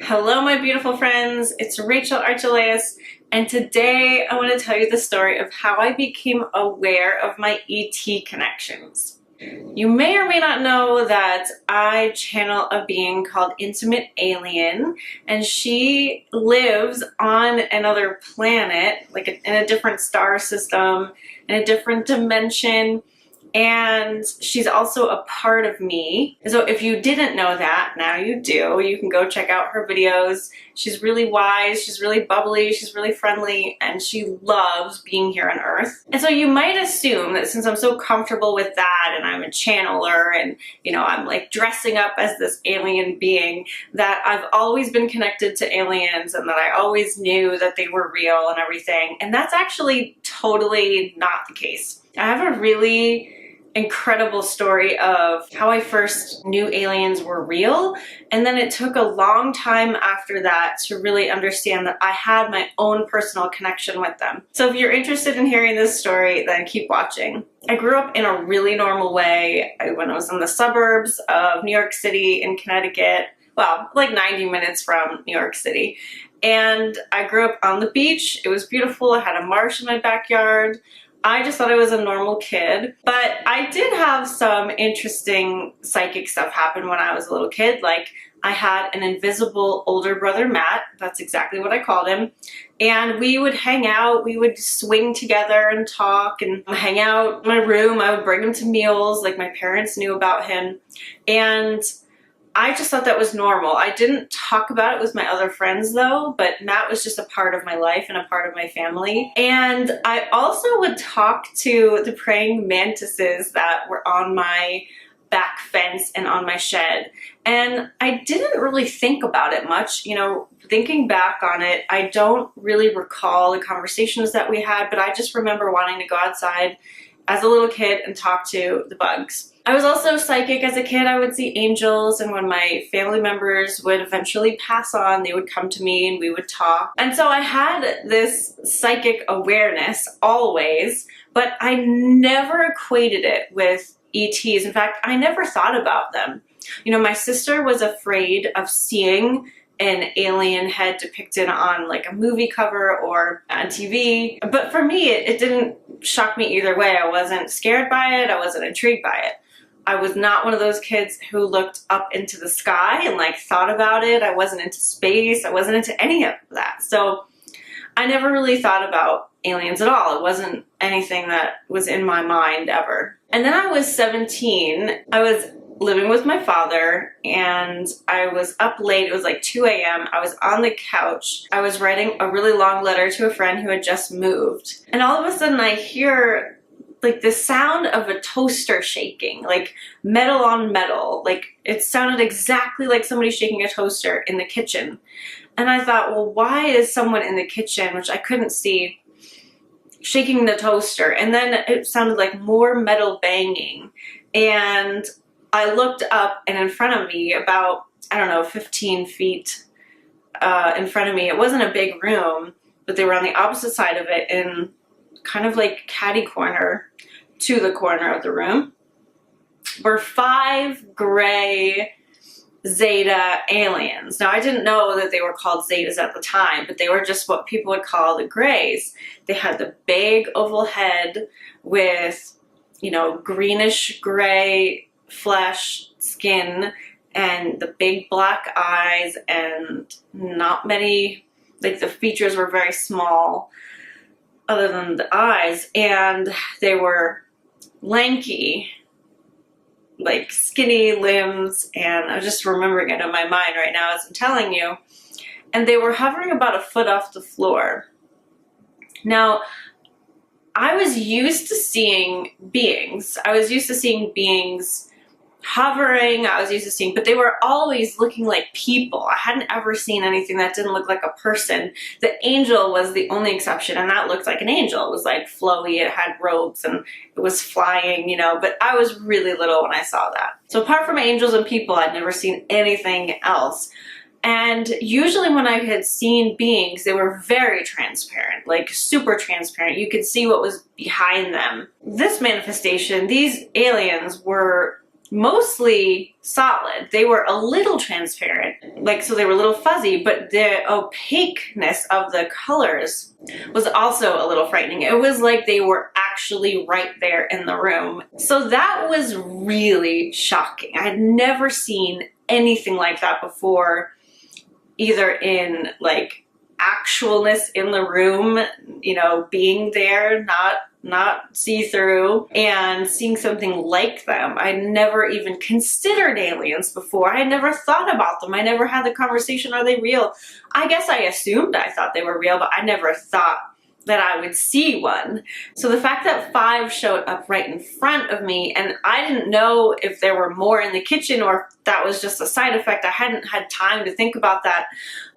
Hello, my beautiful friends. It's Rachel Archelaus, and today I want to tell you the story of how I became aware of my ET connections. You may or may not know that I channel a being called Intimate Alien, and she lives on another planet, like in a different star system, in a different dimension. And she's also a part of me. So if you didn't know that, now you do. You can go check out her videos. She's really wise, she's really bubbly, she's really friendly, and she loves being here on Earth. And so you might assume that since I'm so comfortable with that and I'm a channeler and, I'm like dressing up as this alien being, that I've always been connected to aliens and that I always knew that they were real and everything. And that's actually totally not the case. I have a really incredible story of how I first knew aliens were real, and then it took a long time after that to really understand that I had my own personal connection with them. So if you're interested in hearing this story, then keep watching. I grew up in a really normal way when I was in the suburbs of New York City in Connecticut, well, like 90 minutes from New York City. And I grew up on the beach. It was beautiful. I had a marsh in my backyard. I just thought I was a normal kid, but I did have some interesting psychic stuff happen when I was a little kid. Like, I had an invisible older brother, Matt. That's exactly what I called him. And we would hang out, we would swing together and talk and hang out in my room. I would bring him to meals, like my parents knew about him. And I just thought that was normal. I didn't talk about it with my other friends though, but Matt was just a part of my life and a part of my family. And I also would talk to the praying mantises that were on my back fence and on my shed. And I didn't really think about it much. Thinking back on it, I don't really recall the conversations that we had, but I just remember wanting to go outside as a little kid and talk to the bugs. I was also psychic as a kid. I would see angels, and when my family members would eventually pass on, they would come to me and we would talk. And so I had this psychic awareness always, but I never equated it with ETs. In fact, I never thought about them. My sister was afraid of seeing an alien head depicted on like a movie cover or on TV. But for me, it didn't shock me either way. I wasn't scared by it. I wasn't intrigued by it. I was not one of those kids who looked up into the sky and like thought about it. I wasn't into space. I wasn't into any of that. So I never really thought about aliens at all. It wasn't anything that was in my mind ever. And then I was 17. I was living with my father and I was up late. It was like 2 a.m. I was on the couch. I was writing a really long letter to a friend who had just moved. And all of a sudden I hear like the sound of a toaster shaking, like metal on metal. Like it sounded exactly like somebody shaking a toaster in the kitchen. And I thought, well, why is someone in the kitchen, which I couldn't see, shaking the toaster? And then it sounded like more metal banging. And I looked up, and in front of me, about, 15 feet in front of me, it wasn't a big room, but they were on the opposite side of it in kind of like catty corner to the corner of the room, were 5 gray Zeta aliens. Now, I didn't know that they were called Zetas at the time, but they were just what people would call the grays. They had the big oval head with, greenish gray flesh skin and the big black eyes, and not many, like the features were very small other than the eyes, and they were lanky, like skinny limbs, and I'm just remembering it in my mind right now as I'm telling you. And they were hovering about a foot off the floor. Now, I was used to seeing beings. I was used to seeing beings hovering. I was used to seeing, but they were always looking like people. I hadn't ever seen anything that didn't look like a person. The angel was the only exception, and that looked like an angel. It was like flowy, it had robes, and it was flying, but I was really little when I saw that. So apart from angels and people, I'd never seen anything else. And usually when I had seen beings, they were very transparent, like super transparent. You could see what was behind them. This manifestation, these aliens were mostly solid. They were a little transparent, like, so they were a little fuzzy, but the opaqueness of the colors was also a little frightening. It was like they were actually right there in the room. So that was really shocking. I had never seen anything like that before, either in like actualness in the room, you know, being there, not see-through, and seeing something like them. I never even considered aliens before. I had never thought about them. I never had the conversation, are they real? I guess I assumed I thought they were real, but I never thought that I would see one. So the fact that 5 showed up right in front of me, and I didn't know if there were more in the kitchen or if that was just a side effect. I hadn't had time to think about that.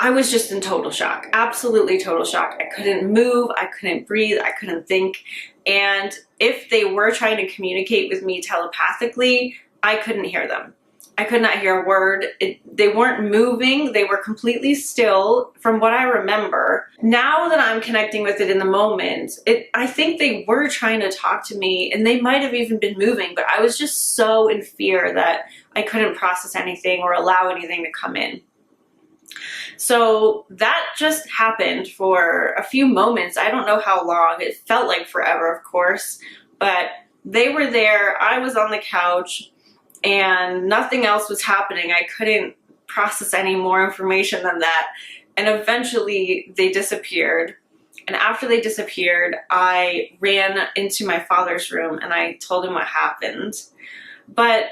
I was just in total shock, absolutely total shock. I couldn't move, I couldn't breathe, I couldn't think. And if they were trying to communicate with me telepathically, I couldn't hear them. I could not hear a word. They weren't moving. They were completely still from what I remember. Now that I'm connecting with it in the moment, I think they were trying to talk to me, and they might have even been moving, but I was just so in fear that I couldn't process anything or allow anything to come in. So that just happened for a few moments. I don't know how long. It felt like forever, of course, but they were there. I was on the couch, and nothing else was happening. I couldn't process any more information than that. And eventually they disappeared. And after they disappeared, I ran into my father's room and I told him what happened. But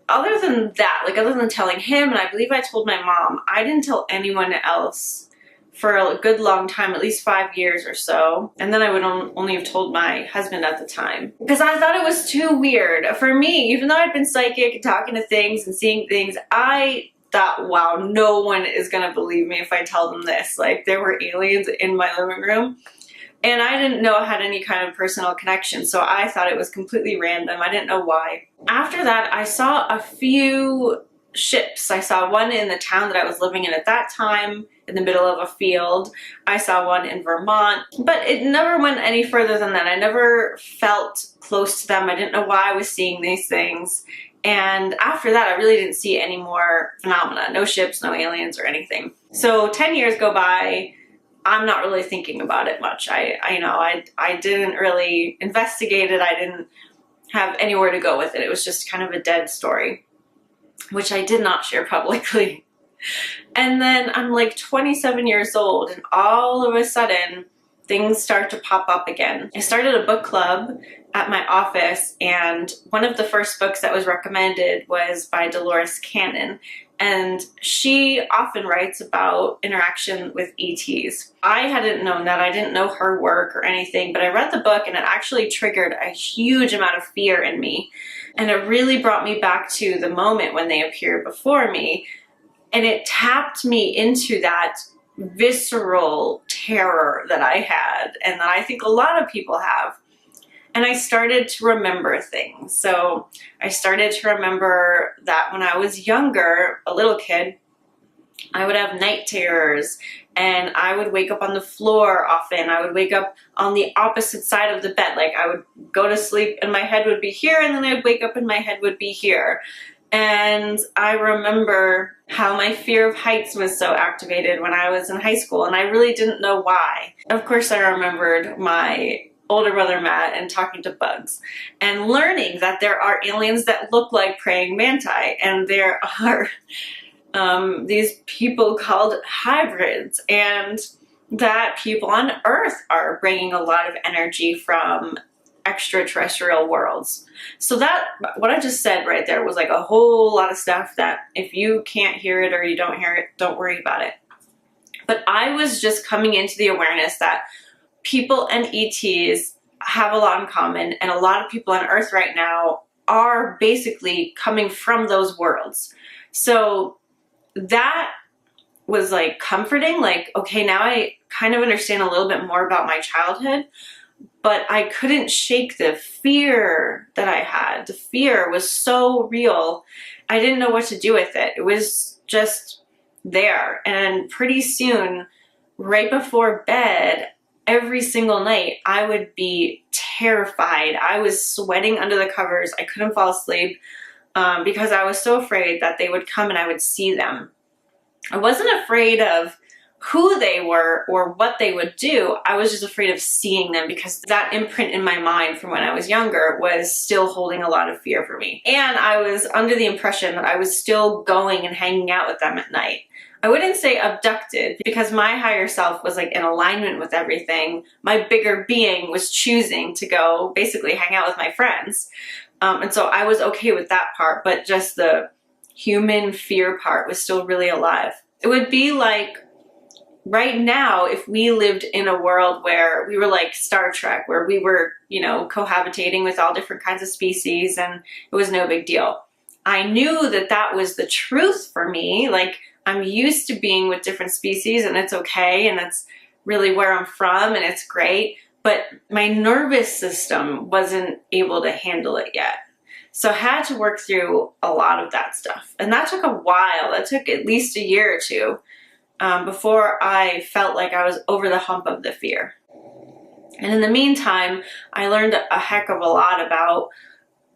other than that, like other than telling him, and I believe I told my mom, I didn't tell anyone else for a good long time, at least 5 years or so. And then I would only have told my husband at the time, because I thought it was too weird. For me, even though I'd been psychic and talking to things and seeing things, I thought, wow, no one is gonna believe me if I tell them this. Like, there were aliens in my living room, and I didn't know I had any kind of personal connection, so I thought it was completely random. I didn't know why. After that, I saw a few ships. I saw one in the town that I was living in at that time, in the middle of a field. I saw one in Vermont, but it never went any further than that. I never felt close to them. I didn't know why I was seeing these things. And after that, I really didn't see any more phenomena. No ships, no aliens or anything. So 10 years go by. I'm not really thinking about it much. I didn't really investigate it. I didn't have anywhere to go with it. It was just kind of a dead story, which I did not share publicly. And then I'm like 27 years old, and all of a sudden things start to pop up again. I started a book club at my office, and one of the first books that was recommended was by Dolores Cannon, and she often writes about interaction with ETs. I hadn't known that. I didn't know her work or anything, but I read the book and it actually triggered a huge amount of fear in me, and it really brought me back to the moment when they appeared before me. And it tapped me into that visceral terror that I had, and that I think a lot of people have. And I started to remember things. So I started to remember that when I was younger, a little kid, I would have night terrors, and I would wake up on the floor often. I would wake up on the opposite side of the bed. Like, I would go to sleep and my head would be here, and then I'd wake up and my head would be here. And I remember how my fear of heights was so activated when I was in high school, and I really didn't know why. Of course, I remembered my older brother Matt and talking to bugs and learning that there are aliens that look like praying manti, and there are these people called hybrids, and that people on Earth are bringing a lot of energy from extraterrestrial worlds. So that, what I just said right there, was like a whole lot of stuff that if you can't hear it or you don't hear it, don't worry about it. But I was just coming into the awareness that people and ETs have a lot in common, and a lot of people on Earth right now are basically coming from those worlds. So that was like comforting, like, okay, now I kind of understand a little bit more about my childhood. But I couldn't shake the fear that I had. The fear was so real. I didn't know what to do with it. It was just there. And pretty soon, right before bed, every single night, I would be terrified. I was sweating under the covers. I couldn't fall asleep. because I was so afraid that they would come and I would see them. I wasn't afraid of who they were or what they would do. I was just afraid of seeing them because that imprint in my mind from when I was younger was still holding a lot of fear for me. And I was under the impression that I was still going and hanging out with them at night. I wouldn't say abducted because my higher self was like in alignment with everything. My bigger being was choosing to go basically hang out with my friends. And so I was okay with that part, but just the human fear part was still really alive. It would be like right now, if we lived in a world where we were like Star Trek, where we were, you know, cohabitating with all different kinds of species and it was no big deal. I knew that that was the truth for me. Like, I'm used to being with different species and it's okay and that's really where I'm from and it's great. But my nervous system wasn't able to handle it yet. So I had to work through a lot of that stuff. And that took a while. That took at least a year or two. Before I felt like I was over the hump of the fear. And in the meantime, I learned a heck of a lot about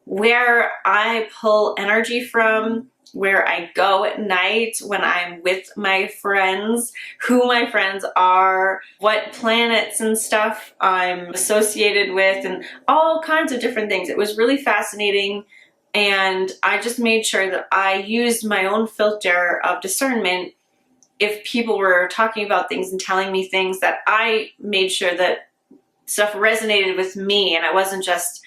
where I pull energy from, where I go at night when I'm with my friends, who my friends are, what planets and stuff I'm associated with, and all kinds of different things. It was really fascinating. And I just made sure that I used my own filter of discernment if people were talking about things and telling me things, that I made sure that stuff resonated with me and I wasn't just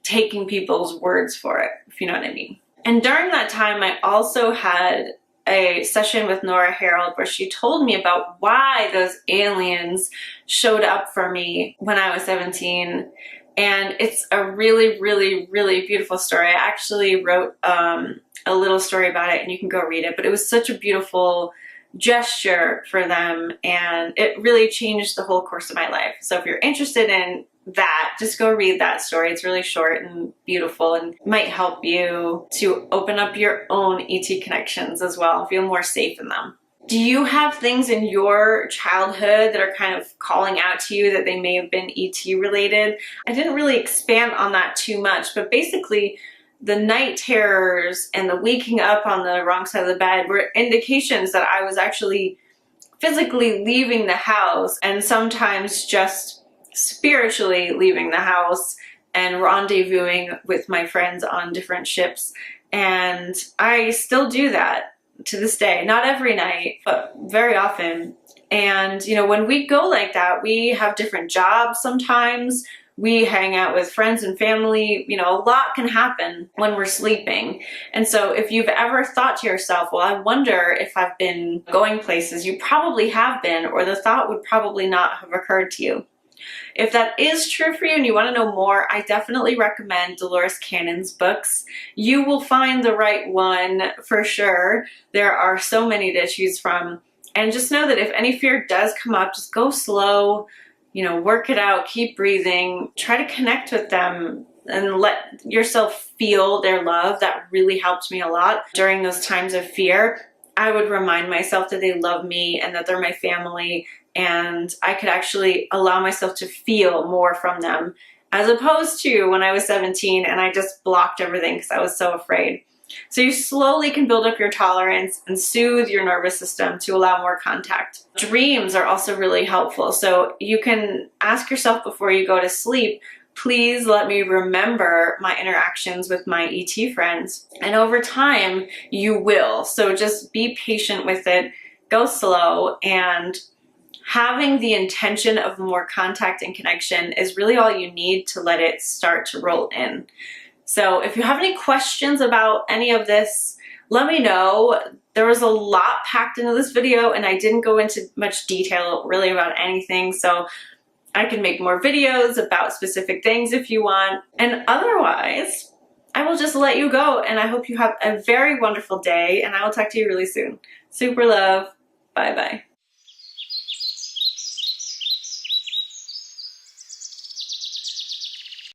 taking people's words for it, if you know what I mean. And during that time, I also had a session with Nora Harold where she told me about why those aliens showed up for me when I was 17. And it's a really, really, really beautiful story. I actually wrote a little story about it and you can go read it, but it was such a beautiful gesture for them and it really changed the whole course of my life. So if you're interested in that, just go read that story. It's really short and beautiful and might help you to open up your own ET connections as well, feel more safe in them. Do you have things in your childhood that are kind of calling out to you that they may have been ET related? I didn't really expand on that too much, but basically the night terrors and the waking up on the wrong side of the bed were indications that I was actually physically leaving the house and sometimes just spiritually leaving the house and rendezvousing with my friends on different ships. And I still do that to this day, not every night, but very often. And, you know, when we go like that, we have different jobs sometimes. We hang out with friends and family, you know, a lot can happen when we're sleeping. And so if you've ever thought to yourself, well, I wonder if I've been going places, you probably have been, or the thought would probably not have occurred to you. If that is true for you and you want to know more, I definitely recommend Dolores Cannon's books. You will find the right one for sure. There are so many to choose from. And just know that if any fear does come up, just go slow. You know, work it out, keep breathing, try to connect with them and let yourself feel their love. That really helped me a lot during those times of fear. I would remind myself that they love me and that they're my family, and I could actually allow myself to feel more from them, as opposed to when I was 17 and I just blocked everything because I was so afraid. So you slowly can build up your tolerance and soothe your nervous system to allow more contact. Dreams are also really helpful. So you can ask yourself before you go to sleep, please let me remember my interactions with my ET friends. And over time, you will. So just be patient with it, go slow, and having the intention of more contact and connection is really all you need to let it start to roll in. So if you have any questions about any of this, let me know. There was a lot packed into this video and I didn't go into much detail really about anything. So I can make more videos about specific things if you want. And otherwise, I will just let you go and I hope you have a very wonderful day and I will talk to you really soon. Super love. Bye bye.